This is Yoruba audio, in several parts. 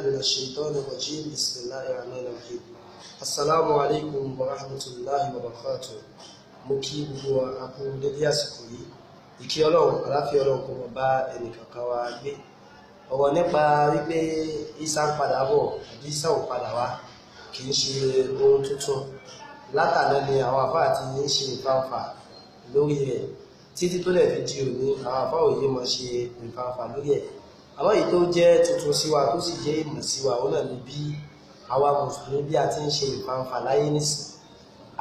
من الشيطان الرجيم بسم الله الرحمن الرحيم السلام عليكم ورحمة الله وبركاته mo kí gbogbo akú dédé àsìkò yìí ìkí Ọlọ́run àlàáfíà Ọlọ́run kó máa bá ẹnìkankan wa gbé ọ̀rọ̀ nípa wípé Ìsá ń padà bọ̀ àbí Ìsá ò padà wá kì í ṣe ohun tuntun látàná ni àwọn àfáà ti ń ṣe ìfàǹfà lórí rẹ̀ títí tó lè fi di òní àwọn àfáà òye mọ̀ ṣe ìfàǹfà lórí ẹ̀ àwọn èyí tó jẹ́ tuntun sí wa tó sì jẹ́ ìmọ̀ sí wa òun náà ni bí àwa mùsùlùmí bí a ti ń ṣe ìfàǹfà láyé nísìn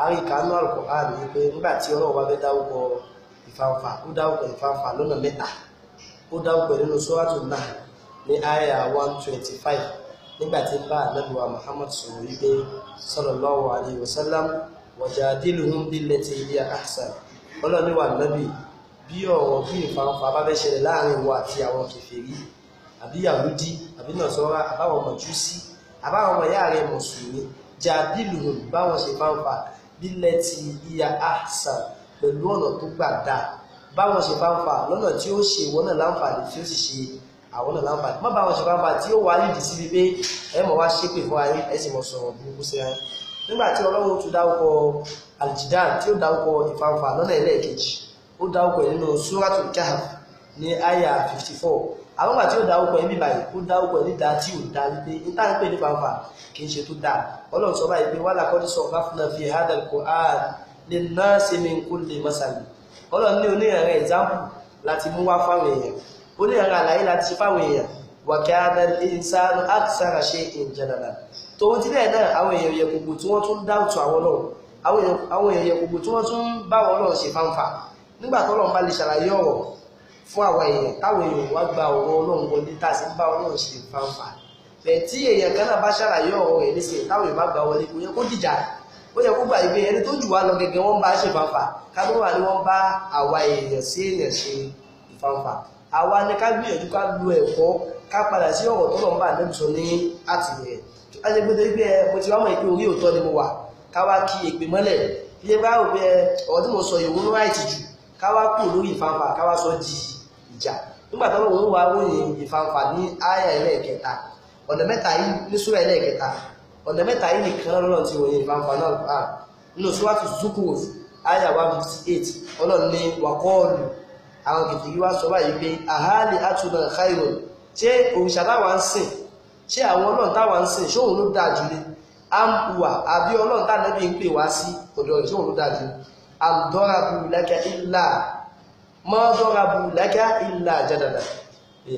àríkànú Al-Qur'an ní pé nígbà tí Ọlọ́run bá fẹ́ dárúkọ ìfàǹfà ó dárúkọ ìfàǹfà lọ́nà mẹ́ta ó dárúkọ nínú Suratul Nahl ní àyà 125 nígbà tí ń bá Ànábì wa Muhammad sọ̀rọ̀ wípé sallallahu alayhi wa sallam wajadilhum billati hiya ahsan Ọlọ́run ní wà Nábì bí ọ̀rọ̀ bí ìfàǹfà bá fẹ́ ṣẹlẹ̀ láàrin ìwọ àti àwọn kèfèrí àbí Yahudi àbí Nasara àbáwọn Májúsí àbáwọn ọmọ ìyá rẹ̀ mùsùlùmí jadilhum báwọn ṣe fàǹfà billati hiya ahsan pẹ̀lú ọ̀nà tó gbà dáa báwọn ṣe fàǹfà lọ́nà tí ó ṣe ìwọ náà láǹfààní tí ó sì ṣe àwọn náà láǹfààní má báwọn ṣe fàǹfà tí ó wà nídìí sí wípé ẹ mọ̀ wá ṣépè fún ayé ẹ sì mọ̀ sọ̀rọ̀ burúkú sí ayé nígbà tí Ọlọ́run tún dárúkọ al-jidal tí ó dárúkọ ìfàǹfà lọ́nà ẹlẹ́ẹ̀kejì ó dárúkọ nínú Suratul Kahf ní àyà 54 àwọn ìgbà tí ó dárúkọ ẹbí báyìí ó dárúkọ nídàá tí ò dá wípé níta ń pè ní fàǹfà kì í ṣe tó dáa Ọlọ́run sọ báyìí pé walaqad sarrafna fi hadha al-Qur'an linnasi min kulli masal Ọlọ́run ní onírànràn example láti mú wá fáwọn èèyàn onírànràn àlàyé láti ṣe fáwọn èèyàn wa kana al-insanu akthara shay'in jadala tòun ti bẹ́ẹ̀ náà àwọn èèyàn yẹ gbogbo tí wọ́n tún dáùtù àwọn Ọlọ́run àwọn èèyàn yẹ gbogbo tí wọ́n tún bá wọn Ọlọ́run ṣe fàǹfà nígbà tó Ọlọ́run bá lè ṣàlàyé ọ̀rọ̀ fún àwọn èèyàn táwọn èèyàn wá gba ọ̀rọ̀ Ọlọ́run wọlé tá a sì ń bá Ọlọ́run ṣe fàǹfà bẹ́ẹ̀ tí èèyàn kan náà bá ṣàlàyé ọ̀rọ̀ rẹ̀ nísìnyí táwọn èèyàn bá gba wọlé kò yẹ kó dìjà ó yẹ kó gbà ìgbé ẹni tó jù wá lọ gẹ́gẹ́ wọ́n bá ṣe fàǹfà kábọ̀ wà ní wọ́n bá àwa èèyàn sí èèyàn ṣe ìfàǹfà àwa ni ká gbìyànjú ká lu ẹ̀kọ́ ká padà sí ọ̀rọ̀ tó lọ́n bá àdébùsọ ní àtìlẹ̀ ajẹgbẹ́dẹ́ gbé ẹ mo ti wá mọ̀ pé orí òótọ́ ni mo wà ká wá kí èpè mọ́lẹ̀ ilé bá rò pé ọ̀rọ̀ tí mo sọ ìwò ló ráìtì jù ká wá kú lórí ìfàǹfà ká wá sọ di ìjà nígbà tó lọ́wọ́ wá ròyìn ìfàǹfà ní àyà ẹlẹ́ẹ̀kẹta ọ̀nà mẹ́ta yìí ní súrà ẹlẹ́ẹ̀kẹta ọ̀nà mẹ́ta yìí nìkan lọ́nà tí ròyìn ìfàǹfà náà bá nínú Suratu Zukhruf àyà 158 Ọlọ́run ní wàkọ́ọ̀lù àwọn kìtìkì wá sọ báyìí pé àhálì àtúnà khairun ṣé òrìṣà táwa ń sìn ṣé àwọn Ọlọ́run táwa ń sìn ṣóhun ló dáa jù ní àmùwà àbí Ọlọ́run tánàbí ń pè wá sí ọ̀dọ̀ rẹ̀ ṣóhun ló dáa jù àmdọ́rabu laka illa mọ́dọ́rabu laka illa jadala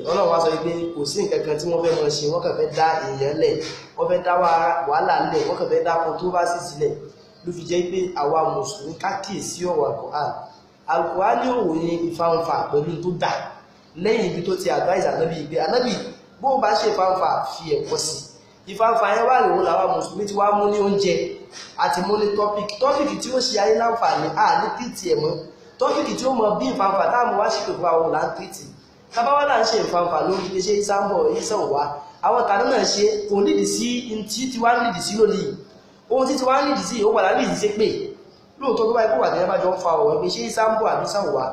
Ọlọ́run wá sọ pé kò sí nǹkan kan tí wọ́n fẹ́ mọ́ ṣe wọ́n kàn fẹ́ dá èèyàn lẹ̀ wọ́n fẹ́ dá wàhálà lẹ̀ wọ́n kàn fẹ́ dá controversy sílẹ̀ ló fi jẹ́ pé àwa mùsùlùmí kákìsí ọ̀rọ̀ Al-Qur'an ní òwòye ìfàǹfà pẹ̀lú tó dà lẹ́yìn ibi tó ti advise Ànábì ìgbé Ànábì bó bá ṣe ìfàǹfà fi ẹ̀kọ́ sí ìfàǹfà yẹn wà lòun làwa mùsùlùmí ti wá mú ní oúnjẹ àti mú ní tọ́pìkì tí ó ṣe ayé láǹfààní ní tìtì ẹ̀ mọ́ tọ́pìkì tí ó mọ bí ìfàǹfà táàmù wá ṣètò fún àwọn là ń tìtì kábáwá là ń ṣe ìfàǹfà lórí iléeṣẹ́ Ìsá ń bọ̀ Ìsá ò wá àwọn tàbí náà ṣe kò nídìí sí tí tí wá nídìí sí lónìí ohun tí tí wá nídìí sí ó padà nídìí sí pé lóòótọ́ tó bá ikú wà ní ẹbá jọ ń fa ọ̀rọ̀ iléeṣẹ́ Ìsá ń bọ̀ àbí Ìsá ò wá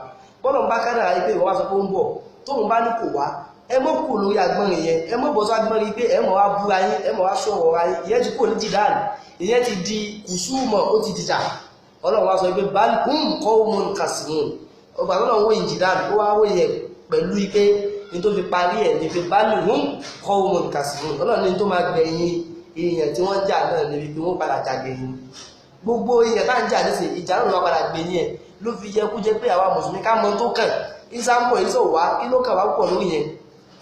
bọ́lọ̀ ń bá kádàrá pé ìwọ́n wá sọ pé ó ń bọ̀ tóun bá ní kò wá ẹ mọ́ kù lórí agbọ́nrin yẹn ẹ mọ́ bọ́ sọ agbọ́nrin pé ẹ mọ̀ wá búra yín ẹ mọ̀ wá sọ̀rọ̀ ra yín ìyẹn ti kò ní jìdáàlì ìyẹn ti di kùsùmọ̀ ó ti dìjà Ọlọ́run wá sọ pé balùkùn qawmun khasimun ọgbà Ọlọ́run wó ìjìdáàlì ó wá wó yẹn pẹ̀lú pé ní tó fi parí ẹ̀ ní pé balùkùn qawmun khasimun Ọlọ́run ní tó máa gbẹ̀yìn èèyàn tí wọ́n jà náà níbi pé wọ́n padà jà gbẹ̀yìn gbogbo èèyàn tá ń jà ní sìn ìjà náà lọ padà gbẹ̀yìn ẹ̀ ló fi jẹ́ kú jẹ́ pé àwa mùsùlùmí ká mọ tó kàn Ìsá ń bọ̀ Ìsá ò wá kí ló kàn wá púpọ̀ lórí yẹn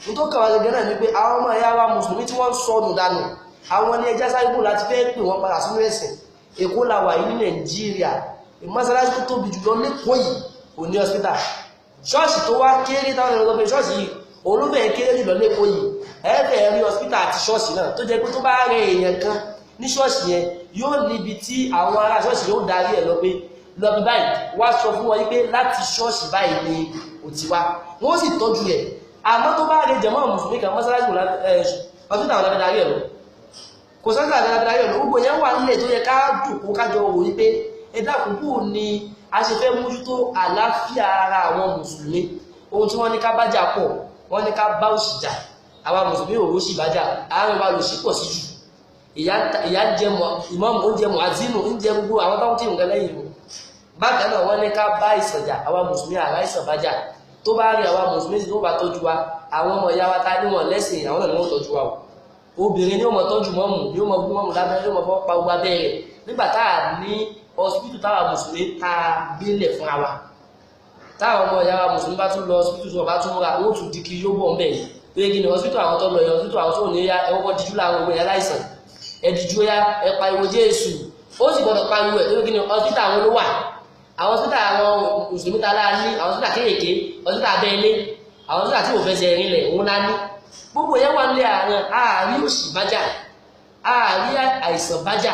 ní tó kàn wá gẹ́gẹ́ náà ni pé àwọn ọmọ ẹ̀yà wa mùsùlùmí tí wọ́n sọnù dànù àwọn ní ẹjá sáré bò láti fẹ́ pè wọ́n padà sínú ẹ̀sìn Èkó la wà yìí ní Nàìjíríà mọ́sálásí tó tóbi jùlọ lẹ́kọ̀ọ́ yìí ò ní hospital ṣọ́ọ̀ṣì tó wá kéré táwọn ẹ̀rọ pé ṣọ́ọ̀ṣì yìí òun ló bẹ̀rẹ̀ kéré jùlọ lẹ́kọ̀ọ́ yìí ẹ̀ẹ́fẹ̀ rí hospital àti ṣọ́ọ̀ṣì náà tó jẹ́ pé tó bá rẹ èèyàn kan ní ṣọ́ọ̀ṣì yẹn yóò níbi tí àwọn ará ṣọ́ọ̀ṣì yóò darí ẹ̀ lọ pé lọ́bí báyìí wá sọ fún wọn pé láti ṣọ́ọ̀ṣì báyìí ni ò ti wá wọ́n sì tọ́jú ẹ̀ àmọ́ tó bá rẹ jẹ̀mọ́ mùsùlùmí kan mọ́sálásí hospital àwọn darí ẹ̀ lọ kò sọ́sà darí ẹ̀ lọ gbogbo yẹn wà nílẹ̀ tó yẹ ká dùkú kájọ wò wípé ẹ̀dá àkókò ni a ṣe fẹ́ mójútó àlàáfíà ara àwọn mùsùlùmí ohun tí wọ́n ní ká bá jà pọ̀ wọ́n ní ká bá òṣì jà àwa mùsùlùmí òru sì bájà àwọn ìwà lòsì pọ̀ sí jù ìyá jẹ ìmáàmù oúnjẹ mùázínù oúnjẹ gbogbo àwọn tó ń kírun gan lẹ́yìn ìlú bákan náà wọ́n ní ká bá ìsànjà àwa mùsùlùmí àrá ìsàn bájà tó bá rí àwa mùsùlùmí tó bá tọ́jú wa àwọn ọmọ ìyá wa ta níwọ̀n lẹ́sìn àwọn náà ni wọ́n tọ́jú wa o obìnrin ni ó mọ tọ́jú mọ́mù ni ó mọ gún mọ́mù lábẹ́rẹ́ ni ó mọ fọ́ pa gbogbo abẹ́rẹ́ nígbà tá a ní hospital táwa mùsùlùmí ta gbélẹ̀ fún wa táwọn ọmọ ìyá wa mùsùlùmí bá tún lọ hospital tó bá tún ra wọ́n tún di kiri yóò bọ̀ ń bẹ̀ pé kí ni hospital àwọn tó lọ yẹn hospital àwọn tó ní ya ẹwọ́n díjú láwọn ọmọ ìyá láìsàn ẹ̀dìjú ya ẹ pariwo Jésù ó sì gbọ́dọ̀ pariwo ẹ̀ tó kí ni hospital àwọn ló wà àwọn hospital àwọn mùsùlùmí ta láà ní àwọn hospital kéèké hospital abẹ́lé àwọn hospital tí ò fẹsẹ̀ rinlẹ̀ òun lá ní gbogbo yẹn wà nílé àárí òsì bájà àárí àìsàn bájà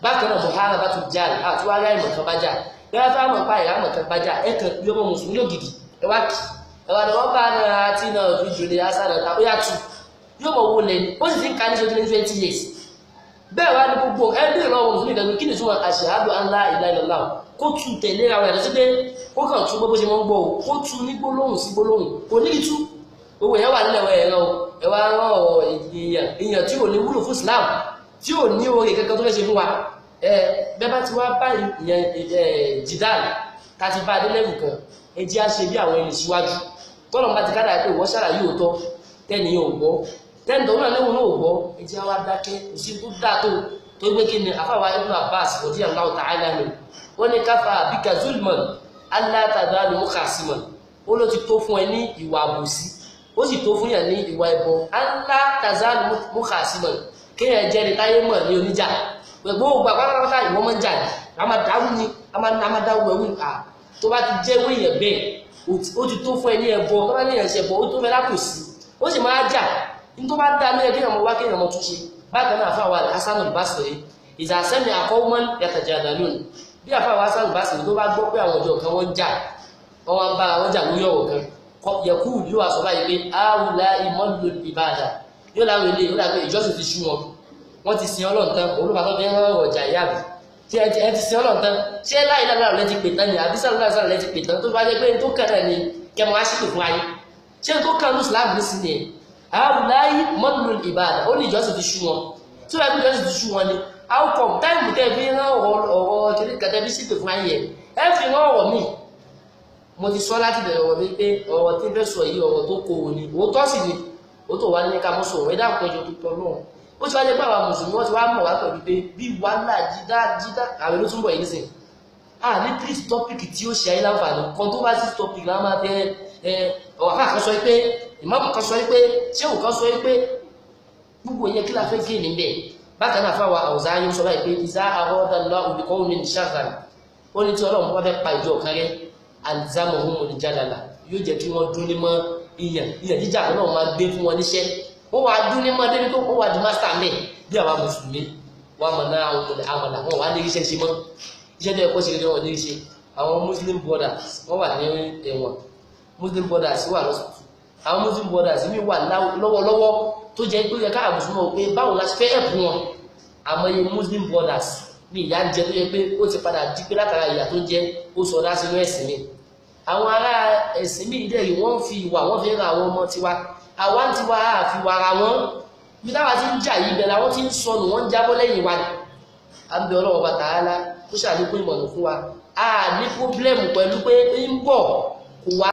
bákan náà Buhari bá tún jáde àtúwárí àìmọ̀kan bájà yàrá tó àmọ̀ pa ìrámọ̀kan bájà ẹ̀kan bí ọmọ mùsùlùmí lògidì ẹwà kì ẹwà ni wọ́n bá náà tí náà fi jòlè asánà ta ó yà tù yóò mọ̀ wó lẹ́ni ó sì ti ń ka ní sọ́jú ní 20 years bẹ́ẹ̀ wá ní gbogbo ẹbí ìlọ́wọ́ mùsùlùmí ìdàgbé kí ni túmọ̀ ashhadu an la ilaha illallah kó tu tẹ̀lé àwọn ẹ̀dọ́ sí pé ó kàn tún bó ṣe mọ́ ń gbọ́ o kó tu ní gbólóhùn sí gbólóhùn kò ní ìtú gbogbo yẹn wà nílẹ̀ ẹ̀rọ ẹwà rán èèyàn tí ò ní wúlò fún Islam tí ò ní oore kankan tó fẹ́ ṣe fún wa bẹ́ẹ̀ bá ti wá bá ìyẹn jìdáàl ká ti bá adélẹ́wù kan ẹ jẹ́ á ṣe bí àwọn ẹni síwájú tọ́lọ̀ bá ti ká dà pé ìwọ́n ṣàlàyé òótọ́ tẹ́ni yóò gbọ́ tẹ́ni tọ́lọ́ náà léwu náà gbọ́ ẹ jẹ́ á wá dákẹ́ kò sí tó dáa tó gbé kí ni àfàwà Ibn Abbas radiyallahu ta'ala anhu wọ́n ní káfà bíkà zulman alla tazalu mukhasiman ó ló ti tó fún ẹ ní ìwà àbòsí ó sì tó fún yàn ní ìwà ẹbọ alla tazalu mukhasiman kéèyàn jẹ́ ní táyé mọ̀ ní oníjà gbogbo àpapàpàpà ìwọ́n mọ́ ń jà ní a máa dáwù ní a máa dáwù ẹ̀wù tó bá ti jẹ́ wéèyàn bẹ́ẹ̀ ó ti tó fún ẹ ní ẹbọ tó bá ní ẹ̀ṣẹ̀ bọ̀ ó tó fẹ́ lápòsí ó sì máa jà ní tó bá dá ní ẹgbẹ́ ọmọ wá kéèyàn mọ́ túnṣe bákan náà àfáwà Hasan al-Basri idha sami'a qawman yatajadalun bí àfáwà Hasan al-Basri tó bá gbọ́ pé àwọn ọjọ́ kan wọ́n jà wọ́n wá ń bá wọn jà lórí ọ̀rọ̀ kan yẹ̀kú yóò wá sọ báyìí pé haula'i mallu ibada yóò láwọn ilé yóò láwọn ìjọsìn ti ṣú wọn wọ́n ti sin Ọlọ́run tán olúwa tó fi ń rán ọjà ìyáàbì tí ẹ ti sin Ọlọ́run tán ṣé láì lára rẹ ti pè tán ni àbí sálúlá sára rẹ ti pè tán tó bá jẹ́ pé tó kàn náà ni kẹmọ wá sí pè fún ayé ṣé tó kàn ní Islam ní sí ni haula'i mallu ibada ó ní ìjọsìn ti ṣú wọn tí wọ́n ìjọsìn ti ṣú wọn ni how come táìmù tẹ́ fi rán ọ̀rọ̀ kiri kẹtẹ́ bí sí pè fún ayé ẹ fi rán ọ̀rọ̀ míì mo ti sọ láti bẹ̀rẹ̀ ọ̀rọ̀ mi pé ọ̀rọ̀ tí ń fẹ́ sọ yìí ọ̀rọ̀ tó kó o ní òótọ́ sì ni ó tó wá ní ká mọ́ sọ̀rọ̀ ẹ̀dá àpẹjọ tó tọ́ náà ó ti wá jẹ́ pé àwọn mùsùlùmí wọ́n ti wá mọ̀ wá pẹ̀lú pé bí wàhálà jídá ààrẹ ló túnbọ̀ yìí sìn ní please topic tí ó ṣe ayé láǹfààní controversy topic náà máa tẹ ọ̀rọ̀ kan sọ pé ìmáàmù kan sọ pé ṣéwù kan sọ pé gbogbo yẹn kí la fẹ́ gé níbẹ̀ bákan náà fáwọn àwùjọ ayé sọ báyìí pé ìzá àrọ́dà lọ òbíkọ́ òní ní ṣáfàní ó ní tí Ọlọ́run bá fẹ́ pa ìjọ kan rẹ alzamahum al-jalala yóò jẹ́ kí wọ́n dún ní mọ́ ìyàn jíjà náà máa gbé fún wọn níṣẹ́ wọ́n wá dún ní mọ́ débi tó wọ́n wá di master mẹ́ bí àwọn mùsùlùmí wọ́n mọ̀ náà àwọn ọmọdé àmàlà wọ́n wá ní iṣẹ́ ṣe mọ́ iṣẹ́ tó yẹ kó ṣe kí wọ́n ní iṣẹ́ àwọn muslim brothers wọ́n wà ní ẹ̀wọ̀n muslim brothers wà lọ́sọ̀tún àwọn muslim brothers mi wà lọ́wọ́lọ́wọ́ tó jẹ́ pé yẹ káà mùsùlùmí pé báwo la ṣe fẹ́ ẹ̀bùn wọn àmọ́ iye muslim brothers ní ìyá ń jẹ tó yẹ pé ó ti padà di pé látara ìyà tó jẹ ó sọ dá sínú ẹ̀sìn mi àwọn ará ẹ̀sìn mi ìdẹ́rì wọ́n fi ìwà wọ́n fi ra àwọn ọmọ tiwa àwa ń tiwa àfi wàrà wọn bí táwa ti ń jà yìí bẹ̀rẹ̀ àwọn tí ń sọnù wọ́n ń jábọ́ lẹ́yìn wa ni àbí Ọlọ́run bá tààlà kó ṣàlékún ìmọ̀nà fún wa a ní pọ́blẹ́mù pẹ̀lú pé ń bọ̀ kò wá